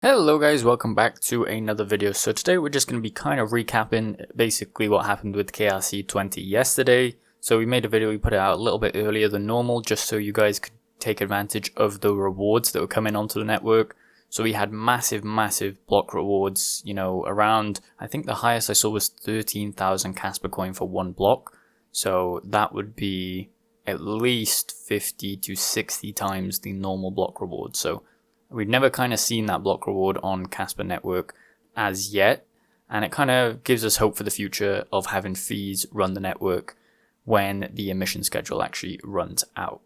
Hello guys, welcome back to another video. So today we're just going to be kind of recapping basically what happened with KRC-20 yesterday. So we made a video, we put it out a little bit earlier than normal just so you guys could take advantage of the rewards that were coming onto the network. So we had massive block rewards, around, I think the highest I saw was 13,000 Kaspa coin for one block. So that would be at least 50 to 60 times the normal block reward. So we've never kind of seen that block reward on Kaspa network as yet, and it kind of gives us hope for the future of having fees run the network when the emission schedule actually runs out.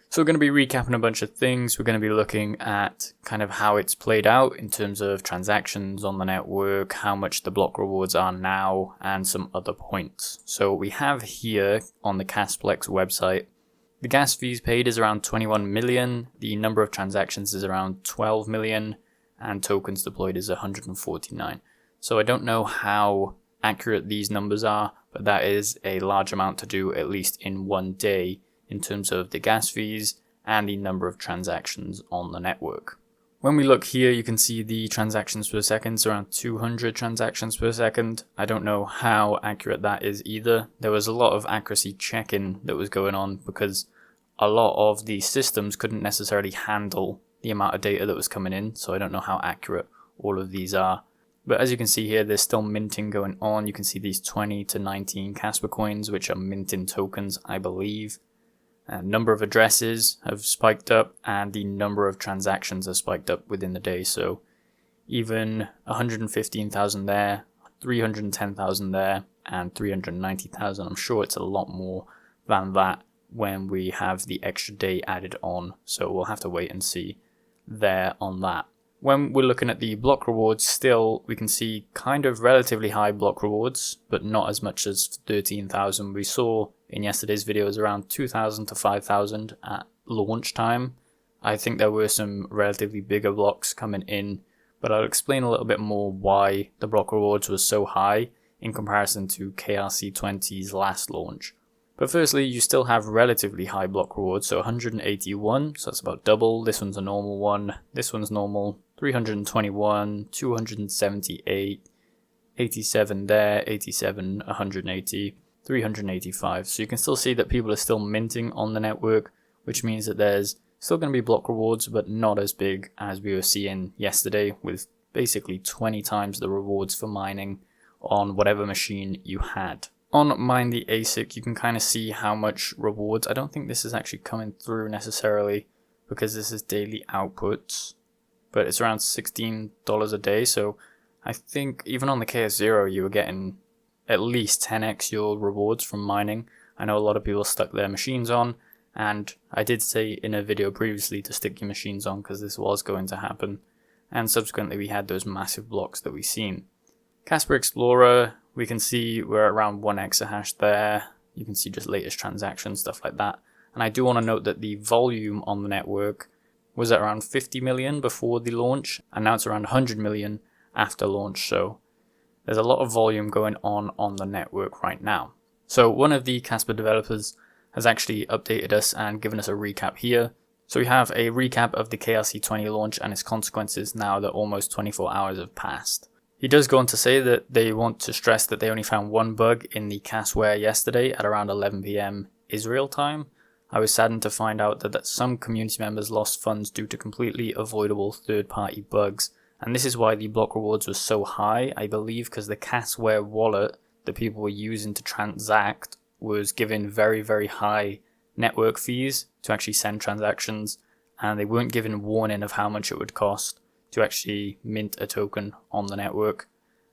So we're going to be recapping a bunch of things. We're going to be looking at kind of how it's played out in terms of transactions on the network, how much the block rewards are now, and some other points. So we have here on the Kasplex website, the gas fees paid is around 21 million, the number of transactions is around 12 million, and tokens deployed is 149. So I don't know how accurate these numbers are, but that is a large amount to do at least in one day in terms of the gas fees and the number of transactions on the network. When we look here, you can see the transactions per second is around 200 transactions per second. I don't know how accurate that is either. There was a lot of accuracy checking that was going on because a lot of the systems couldn't necessarily handle the amount of data that was coming in, so I don't know how accurate all of these are. But as you can see here, there's still minting going on. You can see these 20 to 19 Kaspa coins, which are minting tokens, I believe. Number of addresses have spiked up, and the number of transactions have spiked up within the day. So even 115,000 there, 310,000 there, and 390,000. I'm sure it's a lot more than that when we have the extra day added on. So we'll have to wait and see there on that. When we're looking at the block rewards, still we can see kind of relatively high block rewards, but not as much as 13,000. We saw in yesterday's videos around 2,000 to 5,000 at launch time. I think there were some relatively bigger blocks coming in, but I'll explain a little bit more why the block rewards was so high in comparison to KRC-20's last launch. But firstly, you still have relatively high block rewards, so 181, so that's about double. This one's a normal one, this one's normal, 321, 278, 87 there, 87, 180, 385. So you can still see that people are still minting on the network, which means that there's still going to be block rewards, but not as big as we were seeing yesterday, with basically 20 times the rewards for mining on whatever machine you had. On Mine the ASIC, you can kind of see how much rewards. I don't think this is actually coming through necessarily because this is daily outputs, but it's around $16 a day. So I think even on the KS0, you were getting at least 10x your rewards from mining. I know a lot of people stuck their machines on, and I did say in a video previously to stick your machines on because this was going to happen. And subsequently, we had those massive blocks that we've seen. Kaspa Explorer, we can see we're around 1 exahash there. You can see just latest transactions, stuff like that. And I do want to note that the volume on the network was at around 50 million before the launch, and now it's around 100 million after launch. So there's a lot of volume going on the network right now. So one of the Kaspa developers has actually updated us and given us a recap here. So we have a recap of the KRC-20 launch and its consequences now that almost 24 hours have passed. He does go on to say that they want to stress that they only found one bug in the Kasware yesterday at around 11 PM Israel time. I was saddened to find out that some community members lost funds due to completely avoidable third-party bugs. And this is why the block rewards were so high, I believe, because the Kasware wallet that people were using to transact was given very high network fees to actually send transactions, and they weren't given warning of how much it would cost to actually mint a token on the network,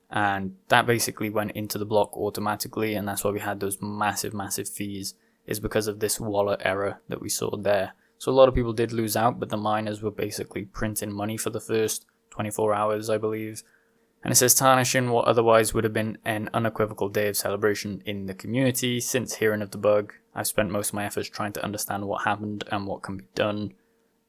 and that basically went into the block automatically, and that's why we had those massive fees, is because of this wallet error that we saw there. So a lot of people did lose out, but the miners were basically printing money for the first 24 hours, I believe. And it says tarnishing what otherwise would have been an unequivocal day of celebration in the community. Since hearing of the bug, I've spent most of my efforts trying to understand what happened and what can be done.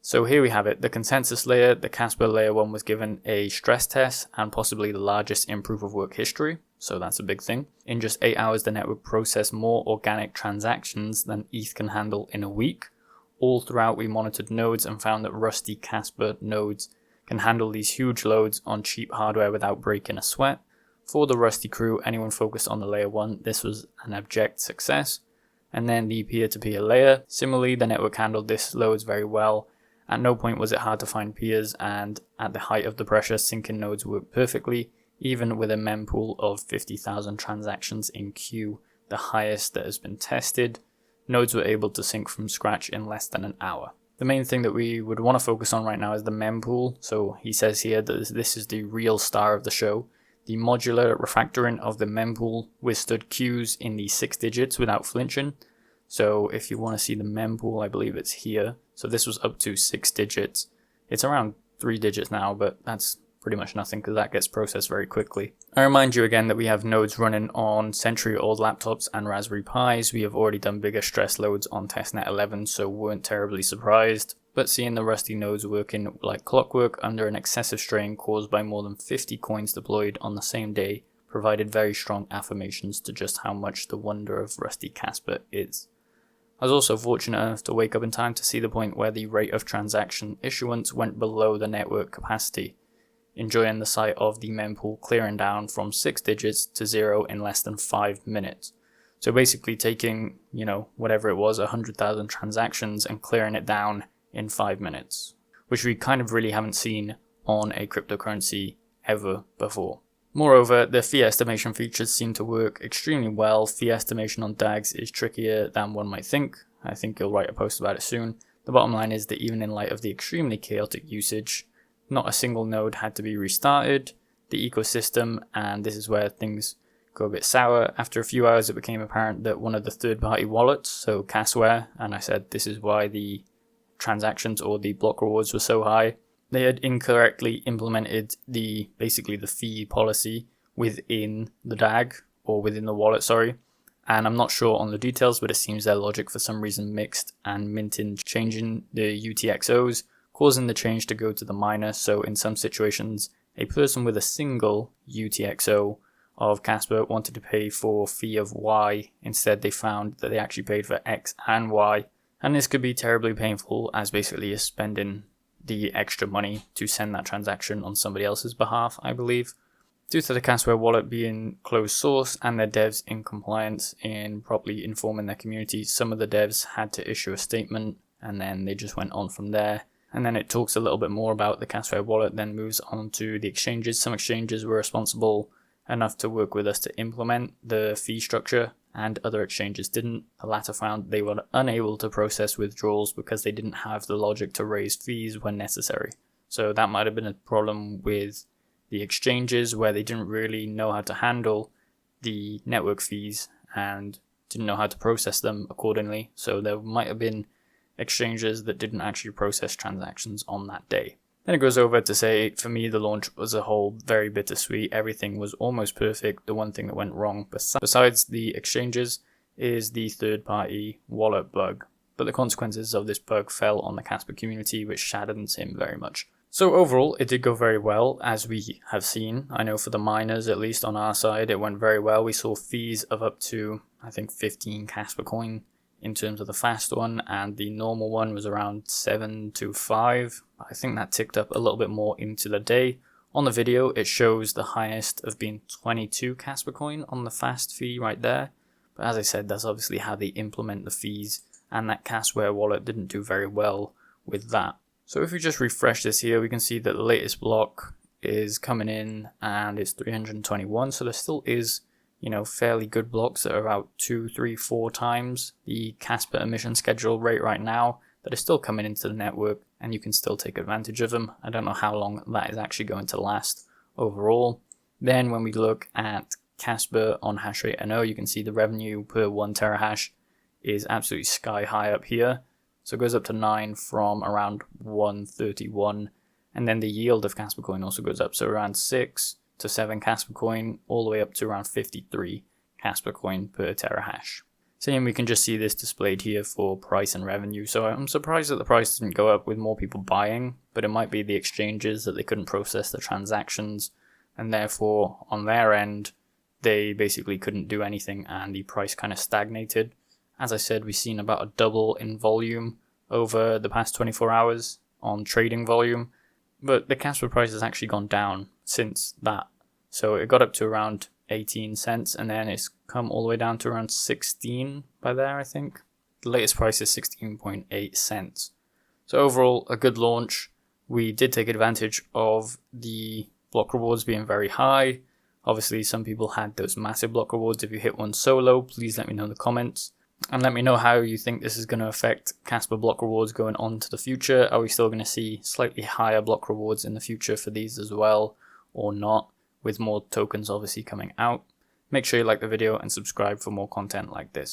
So here we have it, the consensus layer, the Kaspa layer 1 was given a stress test and possibly the largest in proof of work history, so that's a big thing. In just 8 hours, the network processed more organic transactions than ETH can handle in a week. All throughout, we monitored nodes and found that rusty Kaspa nodes can handle these huge loads on cheap hardware without breaking a sweat. For the Rusty crew, anyone focused on the layer 1, this was an abject success. And then the peer-to-peer layer, similarly the network handled this loads very well. At no point was it hard to find peers, and at the height of the pressure, syncing nodes worked perfectly, even with a mempool of 50,000 transactions in queue, the highest that has been tested. Nodes were able to sync from scratch in less than an hour. The main thing that we would want to focus on right now is the mempool. So he says here that this is the real star of the show. The modular refactoring of the mempool withstood queues in the 6 digits without flinching. So if you want to see the mempool, I believe it's here. So this was up to 6 digits. It's around 3 digits now, but that's pretty much nothing because that gets processed very quickly. I remind you again that we have nodes running on century-old laptops and Raspberry Pis. We have already done bigger stress loads on testnet 11, so weren't terribly surprised. But seeing the Rusty nodes working like clockwork under an excessive strain caused by more than 50 coins deployed on the same day provided very strong affirmations to just how much the wonder of Rusty Kaspa is. I was also fortunate enough to wake up in time to see the point where the rate of transaction issuance went below the network capacity, enjoying the sight of the mempool clearing down from 6 digits to 0 in less than 5 minutes. So basically taking, whatever it was, 100,000 transactions and clearing it down in 5 minutes, which we kind of really haven't seen on a cryptocurrency ever before. Moreover, the fee estimation features seem to work extremely well. Fee estimation on DAGs is trickier than one might think. I think you'll write a post about it soon. The bottom line is that even in light of the extremely chaotic usage, not a single node had to be restarted. The ecosystem, and this is where things go a bit sour, after a few hours it became apparent that one of the third-party wallets, so Kasware, and I said this is why the transactions or the block rewards were so high, they had incorrectly implemented basically the fee policy within the DAG, or within the wallet, sorry. And I'm not sure on the details, but it seems their logic for some reason mixed and minting changing the UTXOs, causing the change to go to the miner. So in some situations, a person with a single UTXO of Kaspa wanted to pay for fee of Y. Instead, they found that they actually paid for X and Y. And this could be terribly painful, as basically you're spending the extra money to send that transaction on somebody else's behalf, I believe. Due to the Kasware wallet being closed source and their devs in compliance in properly informing their community, some of the devs had to issue a statement and then they just went on from there. And then it talks a little bit more about the Kasware wallet, then moves on to the exchanges. Some exchanges were responsible enough to work with us to implement the fee structure, and other exchanges didn't. The latter found they were unable to process withdrawals because they didn't have the logic to raise fees when necessary. So that might have been a problem with the exchanges, where they didn't really know how to handle the network fees and didn't know how to process them accordingly. So there might have been exchanges that didn't actually process transactions on that day. Then it goes over to say, for me, the launch as a whole very bittersweet. Everything was almost perfect. The one thing that went wrong, besides the exchanges, is the third-party wallet bug. But the consequences of this bug fell on the Kaspa community, which saddens him very much. So overall, it did go very well, as we have seen. I know for the miners, at least on our side, it went very well. We saw fees of up to, I think, 15 Kaspa coin in terms of the fast one, and the normal one was around 7 to 5. I think that ticked up a little bit more into the day. On the video, it shows the highest of being 22 Kaspa coin on the fast fee right there. But as I said, that's obviously how they implement the fees, and that Kasware wallet didn't do very well with that. So if we just refresh this here, we can see that the latest block is coming in and it's 321. So there still is, fairly good blocks that are about 2, 3, 4 times the Kaspa emission schedule rate right now that are still coming into the network, and you can still take advantage of them. I don't know how long that is actually going to last overall. Then when we look at Kaspa on hashrate NO, you can see the revenue per 1 terahash is absolutely sky high up here. So it goes up to 9 from around 131, and then the yield of Kaspa coin also goes up, so around 6 to 7 Kaspa coin, all the way up to around 53 Kaspa coin per terahash. Same, we can just see this displayed here for price and revenue. So I'm surprised that the price didn't go up with more people buying, but it might be the exchanges that they couldn't process the transactions, and therefore on their end they basically couldn't do anything and the price kind of stagnated. As I said, we've seen about a double in volume over the past 24 hours on trading volume, But the Kaspa price has actually gone down since that. So it got up to around 18 cents and then it's come all the way down to around 16 by there, I think. The latest price is 16.8 cents. So overall, a good launch. We did take advantage of the block rewards being very high. Obviously, some people had those massive block rewards. If you hit one solo, please let me know in the comments. And let me know how you think this is going to affect Kaspa block rewards going on to the future. Are we still going to see slightly higher block rewards in the future for these as well, or not, with more tokens obviously coming out? Make sure you like the video and subscribe for more content like this.